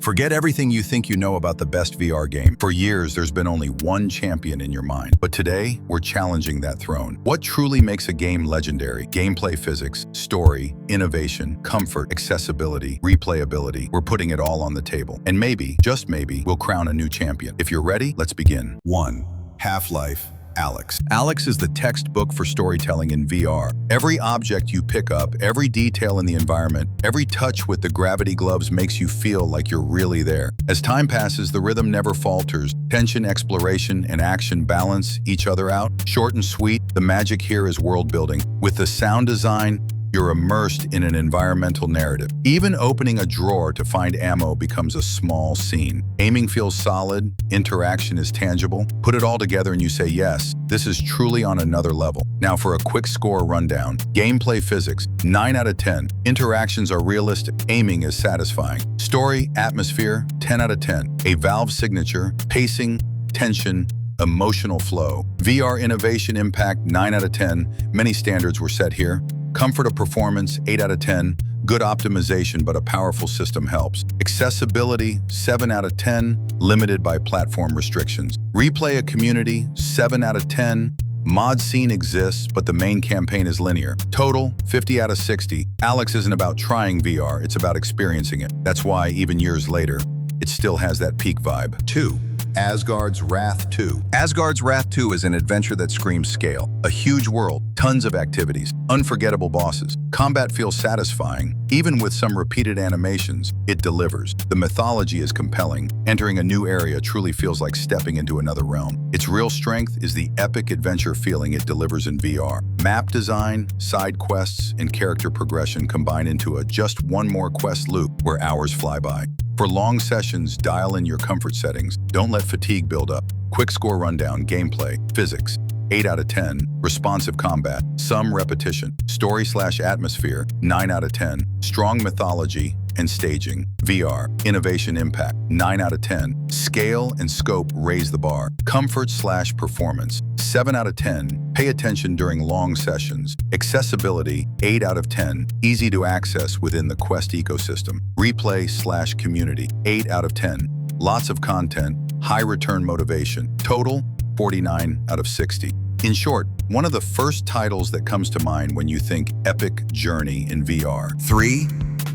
Forget everything you think you know about the best VR game. For years, there's been only one champion in your mind. But today, we're challenging that throne. What truly makes a game legendary? Gameplay physics, story, innovation, comfort, accessibility, replayability. We're putting it all on the table. And maybe, just maybe, we'll crown a new champion. If you're ready, let's begin. 1. Half-Life. Alyx. Alyx is the textbook for storytelling in VR. Every object you pick up, every detail in the environment, every touch with the gravity gloves makes you feel like you're really there. As time passes, the rhythm never falters. Tension, exploration, and action balance each other out. Short and sweet, the magic here is world building. With the sound design, you're immersed in an environmental narrative. Even opening a drawer to find ammo becomes a small scene. Aiming feels solid, interaction is tangible. Put it all together and you say, yes, this is truly on another level. Now for a quick score rundown. Gameplay physics, 9 out of 10. Interactions are realistic. Aiming is satisfying. Story, atmosphere, 10 out of 10. A Valve signature, pacing, tension, emotional flow. VR innovation impact, 9 out of 10. Many standards were set here. Comfort of performance, 8 out of 10. Good optimization, but a powerful system helps. Accessibility, 7 out of 10. Limited by platform restrictions. Replay a community, 7 out of 10. Mod scene exists, but the main campaign is linear. Total, 50 out of 60. Alyx isn't about trying VR, it's about experiencing it. That's why, even years later, it still has that peak vibe. 2. Asgard's Wrath 2. Asgard's Wrath 2 is an adventure that screams scale. A huge world, tons of activities, unforgettable bosses. Combat feels satisfying. Even with some repeated animations, it delivers. The mythology is compelling. Entering a new area truly feels like stepping into another realm. Its real strength is the epic adventure feeling it delivers in VR. Map design, side quests, and character progression combine into a just one more quest loop where hours fly by. For long sessions, dial in your comfort settings. Don't let fatigue build up. Quick score rundown, gameplay, physics, 8 out of 10. Responsive combat, some repetition. Story/atmosphere, 9 out of 10. Strong mythology and staging. VR, innovation impact, 9 out of 10. Scale and scope raise the bar. Comfort/performance, 7 out of 10. Pay attention during long sessions. Accessibility, 8 out of 10. Easy to access within the Quest ecosystem. Replay/community, 8 out of 10. Lots of content, high return motivation. Total, 49 out of 60. In short, one of the first titles that comes to mind when you think epic journey in VR. 3.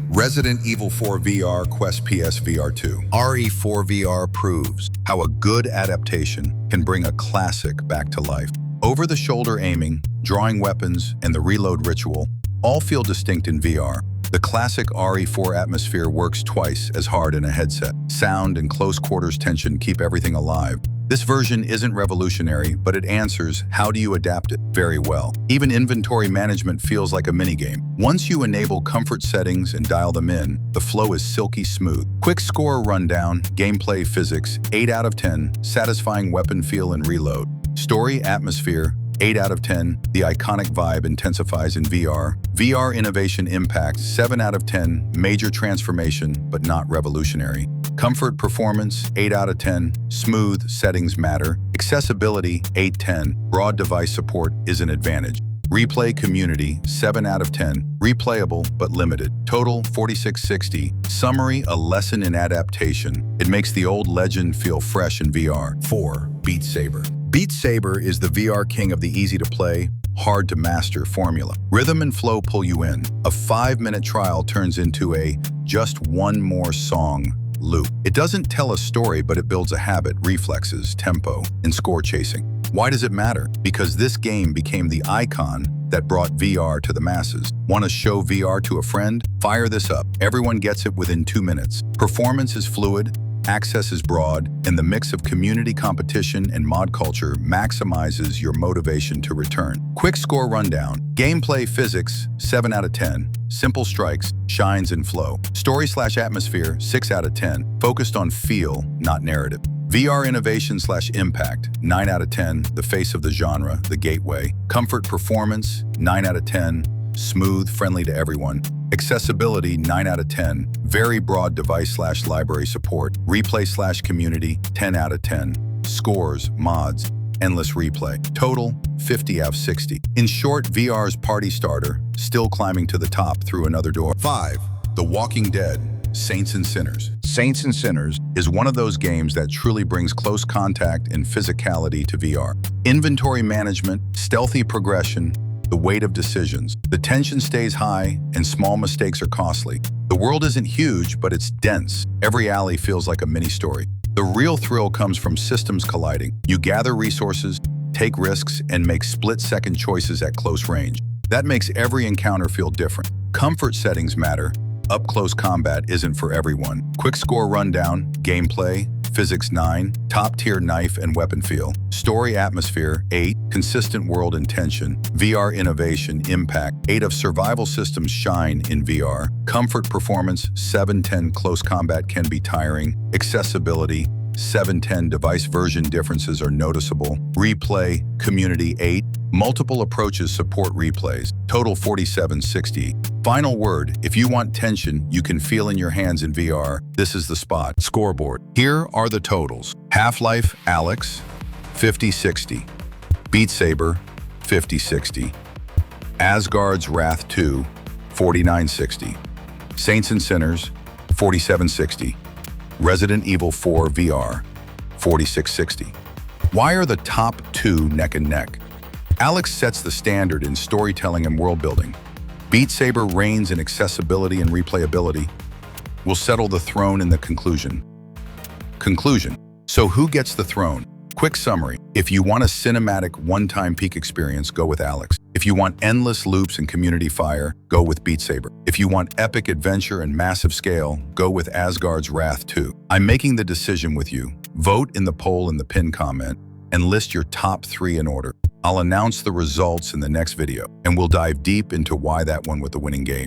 Resident Evil 4 VR Quest PS VR 2. RE4 VR proves how a good adaptation can bring a classic back to life. Over-the-shoulder aiming, drawing weapons, and the reload ritual all feel distinct in VR. The classic RE4 atmosphere works twice as hard in a headset. Sound and close quarters tension keep everything alive. This version isn't revolutionary, but it answers how do you adapt it very well. Even inventory management feels like a minigame. Once you enable comfort settings and dial them in, the flow is silky smooth. Quick score rundown, gameplay physics, 8 out of 10, satisfying weapon feel and reload. Story atmosphere, 8 out of 10. The iconic vibe intensifies in VR. VR innovation impact, 7 out of 10. Major transformation, but not revolutionary. Comfort performance, 8 out of 10. Smooth, settings matter. Accessibility, 8/10. Broad device support is an advantage. Replay community, 7 out of 10. Replayable, but limited. Total, 4660. Summary, a lesson in adaptation. It makes the old legend feel fresh in VR. 4. Beat Saber. Beat Saber is the VR king of the easy-to-play, hard-to-master formula. Rhythm and flow pull you in. A 5-minute trial turns into a just one more song loop. It doesn't tell a story, but it builds a habit, reflexes, tempo, and score chasing. Why does it matter? Because this game became the icon that brought VR to the masses. Want to show VR to a friend? Fire this up. Everyone gets it within 2 minutes. Performance is fluid, access is broad, and the mix of community competition and mod culture maximizes your motivation to return. Quick score rundown. Gameplay physics, 7 out of 10. Simple strikes, shines and flow. Story/atmosphere, 6 out of 10. Focused on feel, not narrative. VR innovation/impact, 9 out of 10. The face of the genre, the gateway. Comfort performance, 9 out of 10. Smooth, friendly to everyone. Accessibility, 9 out of 10. Very broad device/library support. Replay/community, 10 out of 10. Scores, mods, endless replay. Total, 50 out of 60. In short, VR's party starter, still climbing to the top through another door. 5. The Walking Dead. Saints and Sinners Saints and Sinners. is one of those games that truly brings close contact and physicality to VR. Inventory management, stealthy progression, the weight of decisions. The tension stays high and small mistakes are costly. The world isn't huge, but it's dense. Every alley feels like a mini-story. The real thrill comes from systems colliding. You gather resources, take risks, and make split-second choices at close range. That makes every encounter feel different. Comfort settings matter. Up-close combat isn't for everyone. Quick score rundown, gameplay, physics 9, top-tier knife and weapon feel. Story atmosphere 8, consistent world and tension. VR innovation impact 8 of survival systems shine in VR. Comfort performance 7-10 close combat can be tiring. Accessibility 7-10 device version differences are noticeable. Replay community 8. Multiple approaches support replays. Total 4760. Final word, if you want tension you can feel in your hands in VR, this is the spot. Scoreboard. Here are the totals. Half-Life Alyx, 5060. Beat Saber, 5060. Asgard's Wrath 2, 4960. Saints and Sinners, 4760. Resident Evil 4 VR, 4660. Why are the top two neck and neck? Alyx sets the standard in storytelling and world building. Beat Saber reigns in accessibility and replayability. We'll settle the throne in the conclusion. So who gets the throne? Quick summary. If you want a cinematic one-time peak experience, go with Alyx. If you want endless loops and community fire, go with Beat Saber. If you want epic adventure and massive scale, go with Asgard's Wrath 2. I'm making the decision with you. Vote in the poll in the pinned comment and list your top 3 in order. I'll announce the results in the next video, and we'll dive deep into why that one with the winning game.